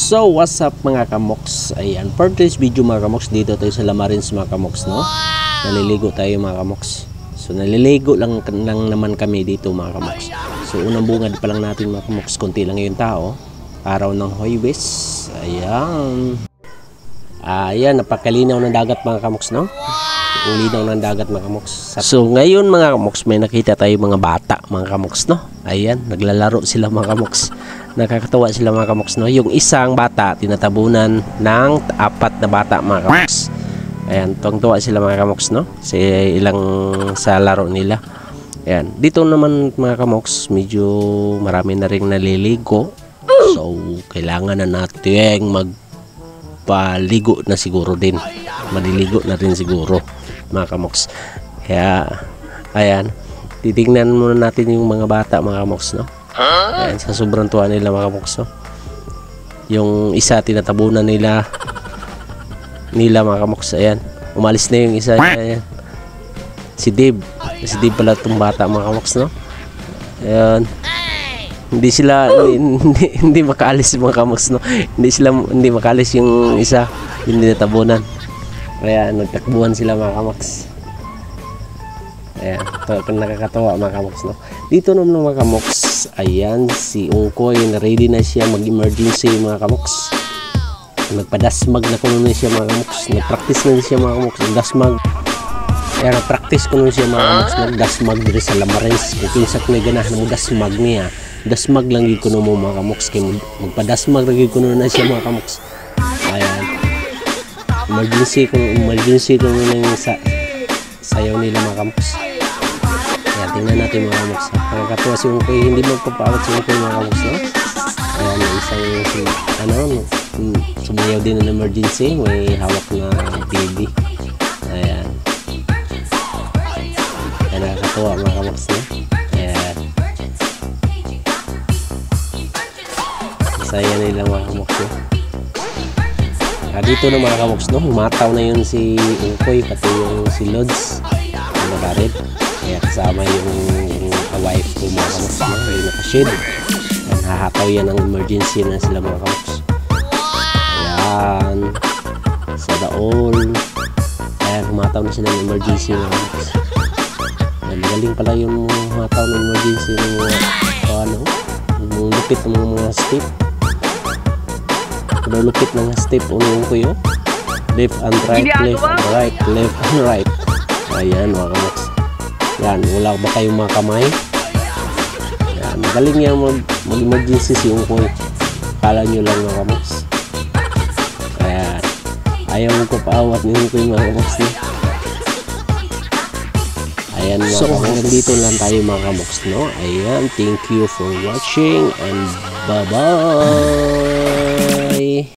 So what's up mga kamoks? Ayan, for today's video mga kamoks, dito tayo sa Lamarins mga kamoks, no? Naliligo tayo mga kamoks. So naliligo lang naman kami dito mga kamoks. So unang bungad pa lang natin mga kamoks, konti lang yung tao. Araw ng Huwebes. Ayan. Ayan, napakalinaw ng dagat mga kamoks, no? Ang linaw ng dagat mga kamoks. So ngayon mga kamoks, may nakita tayo mga bata mga kamoks, no? Ayan, naglalaro sila mga kamoks. Nakakatawa sila mga kamoks, no? Yung isang bata tinatabunan ng 4 na bata mga kamoks. Ayan, tuwang-tuwa sila mga kamoks, no? Sa laro nila. Ayan, dito naman mga kamoks, medyo marami na rin naliligo. So kailangan na natin magpaligo na siguro din. Maliligo na rin siguro mga kamoks. Kaya ayan, titingnan muna natin yung mga bata mga kamoks, no? Ayan, sa sobrang tuwa nila mga kamoks, no? Yung isa tinatabunan nila mga kamoks. Ayan, umalis na yung isa. Ayan, si Dave pala itong bata mga kamoks, no? Ayan, hindi makaalis mga kamoks, no? Hindi makaalis yung isa, hindi natabunan. Kaya nagtakbuhan sila mga kamoks. Ayan, nakakatawa mga kamoks, no? Dito naman mga kamoks, ayan, si Ungkoy na ready na siya mag-emergency mga kamoks. Nagpadasmag na kuno na siya mga kamoks. Nag-practice na siya mga kamoks. Dasmag. Ayan, nag-practice kuno siya mga kamoks. Nag-dasmag dito sa Lamarins. Kung kinsak na ganahan mo dasmag niya. Dasmag lang yung kuno mo mga kamoks. Kaya magpadasmag lang yung kuno na siya mga kamoks. Ayan. Emergency kuno na yung sayaw nila mga kamoks. Ayan, tingnan natin mga kamoks. Nakakatuwa si Ungkoy, hindi magpapawat si Ungkoy mga kamoks, no? Ayan, isang sumayaw din ng emergency, may hawak na baby. Ayan. Ayan, nakakatuwa mga kamoks, no? Ayan. Saya nila mga kamoks, no? Dito na mga kamoks, no? Umataw na yun si Ungkoy, pati yung si Lods ang nakarit. Kaya kasama yung wife ko mga kamoks, no? Yung nakashade. Hahataw yan ng emergency na sila mga kamoks. Ayan, sa daol. Ayan, humataw na sila ng emergency mga kamoks. Ayan, galing pala yung humataw ng emergency ng mga lupit ng mga step. Lupit ng step unong ko yun. Left and right, left and right, left and right. Ayan mga kamoks. Yan, wala ba kayong mga kamay? Yan, magaling yan mag-emergency si Ungkoy. Kala nyo lang mga kamoks. Ayan, ayaw mo ko paawat ni Ungkoy mga kamoks, no? Ayan mga kamoks, dito lang tayo mga kamoks, no? Ayan, thank you for watching and bye-bye!